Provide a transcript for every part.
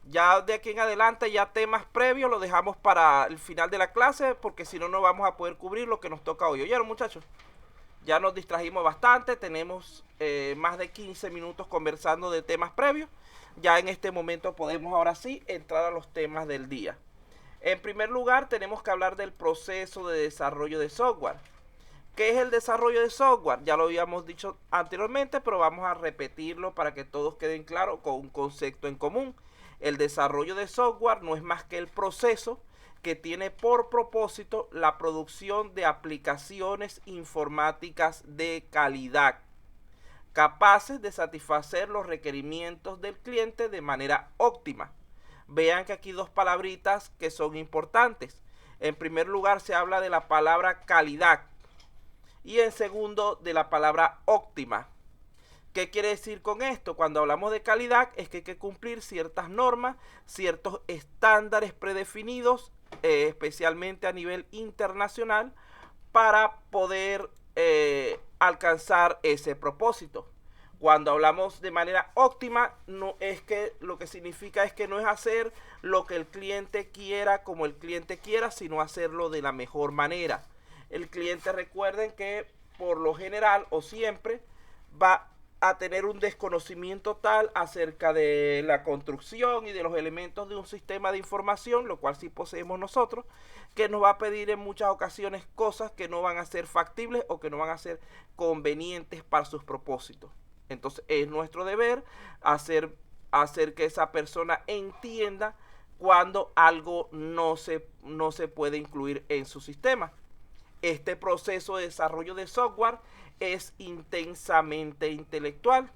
Ya de aquí en adelante, ya temas previos los dejamos para el final de la clase, porque si no, no vamos a poder cubrir lo que nos toca hoy. ¿Oyeron, muchachos? Ya nos distrajimos bastante, tenemos más de 15 minutos conversando de temas previos. Ya en este momento podemos ahora sí entrar a los temas del día. En primer lugar, tenemos que hablar del proceso de desarrollo de software. ¿Qué es el desarrollo de software? Ya lo habíamos dicho anteriormente, pero vamos a repetirlo para que todos queden claros con un concepto en común. El desarrollo de software no es más que el proceso que tiene por propósito la producción de aplicaciones informáticas de calidad, capaces de satisfacer los requerimientos del cliente de manera óptima. Vean que aquí dos palabritas que son importantes. En primer lugar se habla de la palabra calidad y en segundo de la palabra óptima. ¿Qué quiere decir con esto? Cuando hablamos de calidad es que hay que cumplir ciertas normas, ciertos estándares predefinidos, especialmente a nivel internacional, para poder alcanzar ese propósito. Cuando hablamos de manera óptima, no es que lo que significa es que no es hacer lo que el cliente quiera como el cliente quiera, sino hacerlo de la mejor manera. El cliente, recuerden que por lo general o siempre va a tener un desconocimiento tal acerca de la construcción y de los elementos de un sistema de información, lo cual sí poseemos nosotros, que nos va a pedir en muchas ocasiones cosas que no van a ser factibles o que no van a ser convenientes para sus propósitos. Entonces es nuestro deber hacer que esa persona entienda cuando algo no se puede incluir en su sistema. Este proceso de desarrollo de software es intensamente intelectual,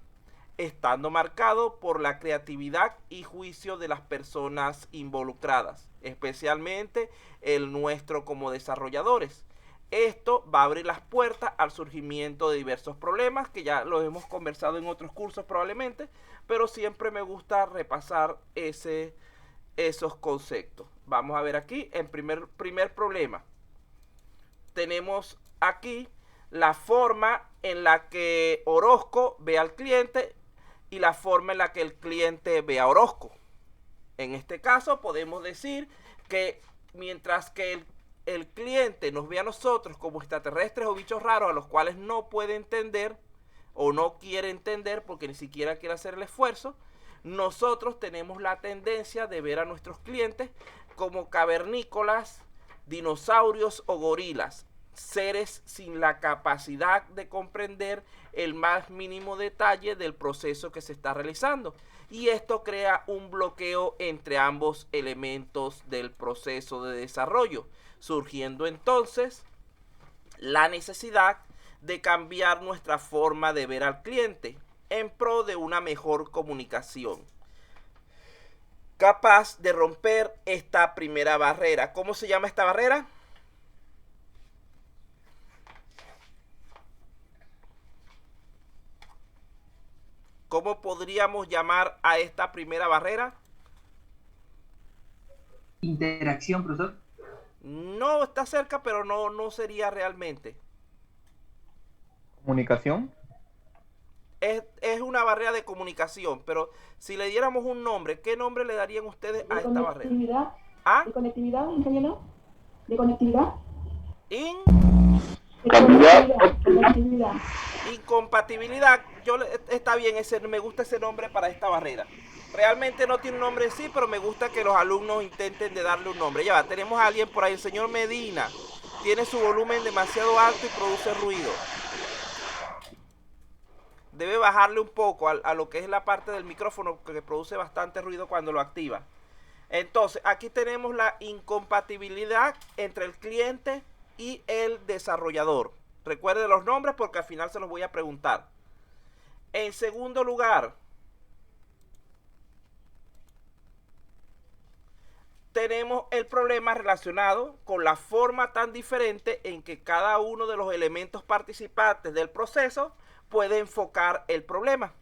estando marcado por la creatividad y juicio de las personas involucradas, especialmente el nuestro como desarrolladores. Esto va a abrir las puertas al surgimiento de diversos problemas, que ya los hemos conversado en otros cursos probablemente, pero siempre me gusta repasar esos conceptos. Vamos a ver aquí, en primer problema. Tenemos aquí la forma en la que Orozco ve al cliente y la forma en la que el cliente ve a Orozco. En este caso podemos decir que mientras que el cliente nos ve a nosotros como extraterrestres o bichos raros a los cuales no puede entender o no quiere entender porque ni siquiera quiere hacer el esfuerzo, nosotros tenemos la tendencia de ver a nuestros clientes como cavernícolas, dinosaurios o gorilas, seres sin la capacidad de comprender el más mínimo detalle del proceso que se está realizando. Y esto crea un bloqueo entre ambos elementos del proceso de desarrollo, surgiendo entonces la necesidad de cambiar nuestra forma de ver al cliente en pro de una mejor comunicación, capaz de romper esta primera barrera. ¿Cómo se llama esta barrera? ¿Cómo podríamos llamar a esta primera barrera? Interacción, profesor. No está cerca, pero no sería realmente. Comunicación. Es una barrera de comunicación, pero si le diéramos un nombre, ¿qué nombre le darían ustedes a esta barrera? ¿Ah? ¿De conectividad, ingeniero? ¿De conectividad? In De conectividad. Incompatibilidad. Está bien, me gusta ese nombre para esta barrera. Realmente no tiene un nombre en sí, pero me gusta que los alumnos intenten de darle un nombre. Ya va, tenemos a alguien por ahí, el señor Medina. Tiene su volumen demasiado alto y produce ruido. Debe bajarle un poco a lo que es la parte del micrófono, que produce bastante ruido cuando lo activa. Entonces, aquí tenemos la incompatibilidad entre el cliente y el desarrollador. Recuerde los nombres porque al final se los voy a preguntar. En segundo lugar, tenemos el problema relacionado con la forma tan diferente en que cada uno de los elementos participantes del proceso puede enfocar el problema.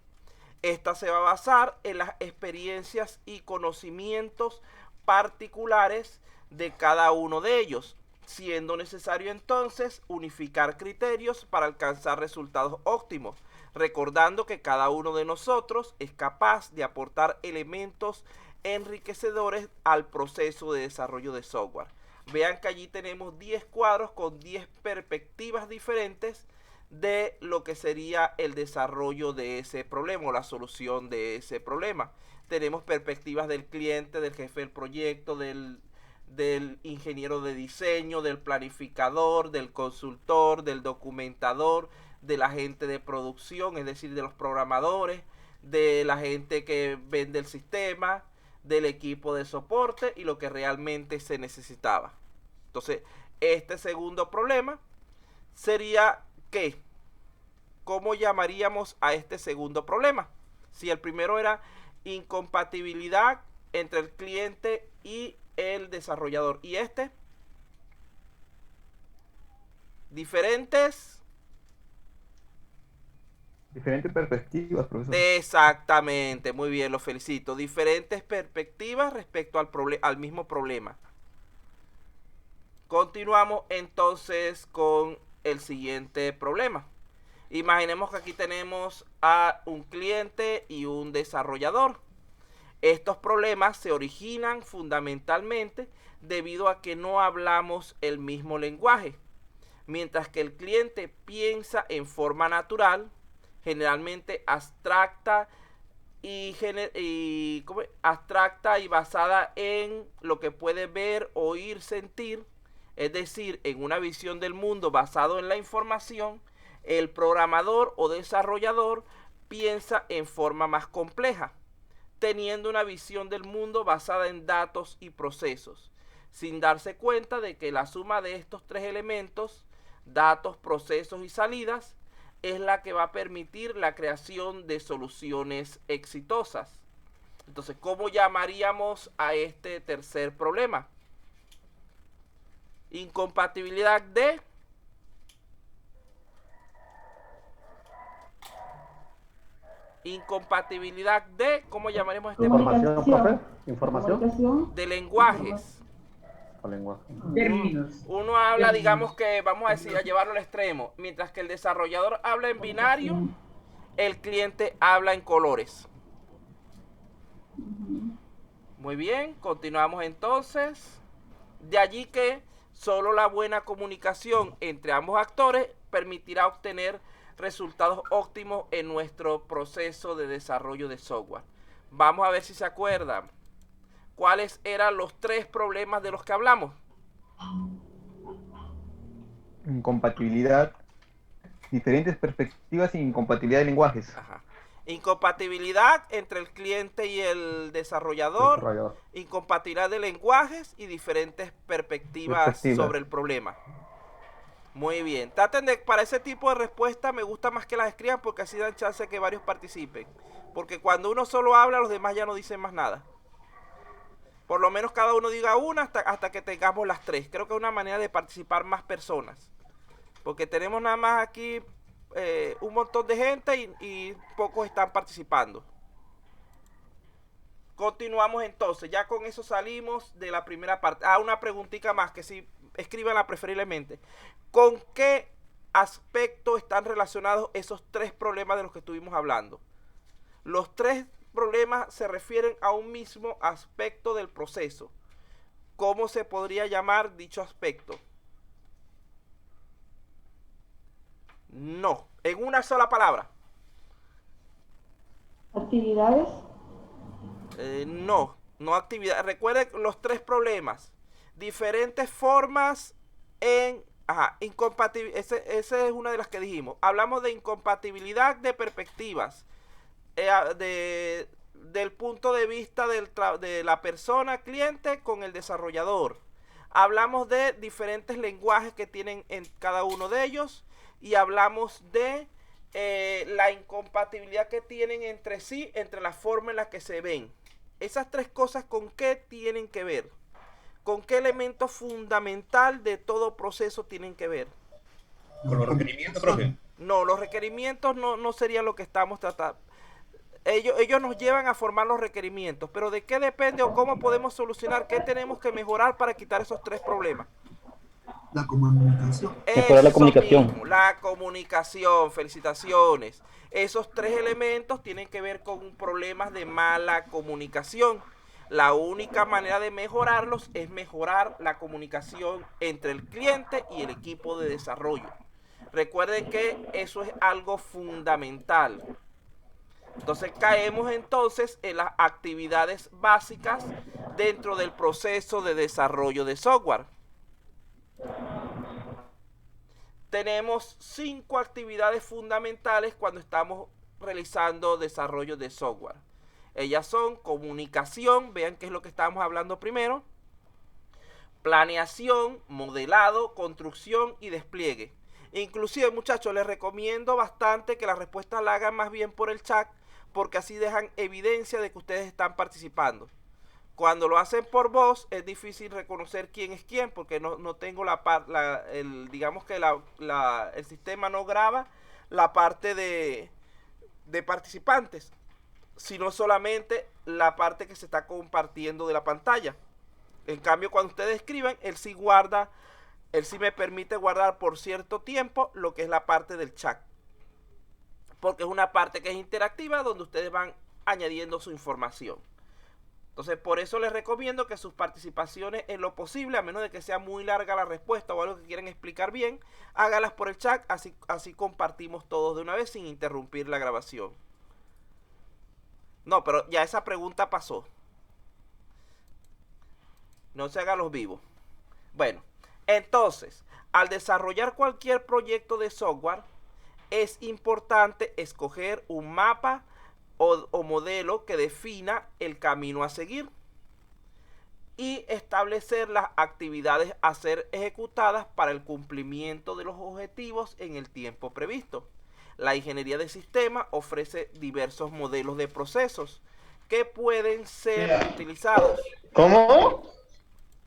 Esta se va a basar en las experiencias y conocimientos particulares de cada uno de ellos, siendo necesario entonces unificar criterios para alcanzar resultados óptimos, recordando que cada uno de nosotros es capaz de aportar elementos enriquecedores al proceso de desarrollo de software. Vean que allí tenemos 10 cuadros con 10 perspectivas diferentes de lo que sería el desarrollo de ese problema o la solución de ese problema. Tenemos perspectivas del cliente, del jefe del proyecto, del ingeniero de diseño, del planificador, del consultor, del documentador, del agente de producción, es decir, de los programadores, de la gente que vende el sistema, del equipo de soporte y lo que realmente se necesitaba. Entonces, este segundo problema sería ¿qué? ¿Cómo llamaríamos a este segundo problema? Si el primero era incompatibilidad entre el cliente y el desarrollador, y este, diferentes perspectivas, profesor. Exactamente, muy bien, lo felicito. Diferentes perspectivas respecto al mismo problema. Continuamos entonces con el siguiente problema. Imaginemos que aquí tenemos a un cliente y un desarrollador. Estos problemas se originan fundamentalmente debido a que no hablamos el mismo lenguaje. Mientras que el cliente piensa en forma natural, generalmente abstracta y basada en lo que puede ver, oír, sentir, es decir, en una visión del mundo basado en la información, el programador o desarrollador piensa en forma más compleja, teniendo una visión del mundo basada en datos y procesos, sin darse cuenta de que la suma de estos tres elementos, datos, procesos y salidas, es la que va a permitir la creación de soluciones exitosas. Entonces, ¿cómo llamaríamos a este tercer problema? Incompatibilidad de... Incompatibilidad de... ¿Cómo llamaremos este problema? Información, profe. Información. De lenguajes. O lenguaje. Términos. Uno habla, digamos que, vamos a decir, a llevarlo al extremo, mientras que el desarrollador habla en binario, el cliente habla en colores. Muy bien, continuamos entonces. De allí que solo la buena comunicación entre ambos actores permitirá obtener resultados óptimos en nuestro proceso de desarrollo de software. Vamos a ver si se acuerdan. ¿Cuáles eran los tres problemas de los que hablamos? Incompatibilidad, diferentes perspectivas e incompatibilidad de lenguajes. Ajá. Incompatibilidad entre el cliente y el desarrollador, incompatibilidad de lenguajes y diferentes perspectivas sobre el problema. Muy bien. Traten de, para ese tipo de respuesta me gusta más que las escriban porque así dan chance de que varios participen. Porque cuando uno solo habla, los demás ya no dicen más nada. Por lo menos cada uno diga una hasta que tengamos las tres. Creo que es una manera de participar más personas. Porque tenemos nada más aquí un montón de gente y pocos están participando. Continuamos entonces. Ya con eso salimos de la primera parte. Una preguntita más que sí, escríbanla preferiblemente. ¿Con qué aspecto están relacionados esos tres problemas de los que estuvimos hablando? Los tres problemas se refieren a un mismo aspecto del proceso. ¿Cómo se podría llamar dicho aspecto? No, en una sola palabra. Actividades. No actividad. Recuerden los tres problemas. Diferentes formas en... incompatibilidad. Esa es una de las que dijimos. Hablamos de incompatibilidad de perspectivas. Del punto de vista de la persona cliente con el desarrollador. Hablamos de diferentes lenguajes que tienen en cada uno de ellos. Y hablamos de la incompatibilidad que tienen entre sí, entre la forma en la que se ven. Esas tres cosas, ¿con qué tienen que ver? ¿Con qué elemento fundamental de todo proceso tienen que ver? ¿Con los requerimientos, profe? No, los requerimientos no serían lo que estamos tratando. Ellos nos llevan a formar los requerimientos, pero ¿de qué depende o cómo podemos solucionar? ¿Qué tenemos que mejorar para quitar esos tres problemas? La comunicación. Mejorar la comunicación. Mismo, la comunicación, felicitaciones. Esos tres elementos tienen que ver con problemas de mala comunicación. La única manera de mejorarlos es mejorar la comunicación entre el cliente y el equipo de desarrollo. Recuerden que eso es algo fundamental. Entonces caemos entonces en las actividades básicas dentro del proceso de desarrollo de software. Tenemos 5 actividades fundamentales cuando estamos realizando desarrollo de software. Ellas son comunicación, vean qué es lo que estábamos hablando primero, planeación, modelado, construcción y despliegue. Inclusive, muchachos, les recomiendo bastante que las respuestas la hagan más bien por el chat, porque así dejan evidencia de que ustedes están participando. Cuando lo hacen por voz es difícil reconocer quién es quién, porque no tengo digamos que el sistema no graba la parte de participantes, sino solamente la parte que se está compartiendo de la pantalla. En cambio, cuando ustedes escriben, él sí me permite guardar por cierto tiempo lo que es la parte del chat, porque es una parte que es interactiva donde ustedes van añadiendo su información. Entonces, por eso les recomiendo que sus participaciones, en lo posible, a menos de que sea muy larga la respuesta o algo que quieran explicar bien, hágalas por el chat, así compartimos todos de una vez sin interrumpir la grabación. No, pero ya esa pregunta pasó. No se hagan los vivos. Bueno, entonces, al desarrollar cualquier proyecto de software, es importante escoger un mapa o modelo que defina el camino a seguir y establecer las actividades a ser ejecutadas para el cumplimiento de los objetivos en el tiempo previsto. La ingeniería de sistemas ofrece diversos modelos de procesos que pueden ser utilizados. ¿Cómo?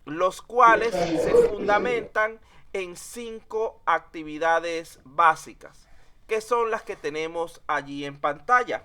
Los cuales se fundamentan en 5 actividades básicas, que son las que tenemos allí en pantalla.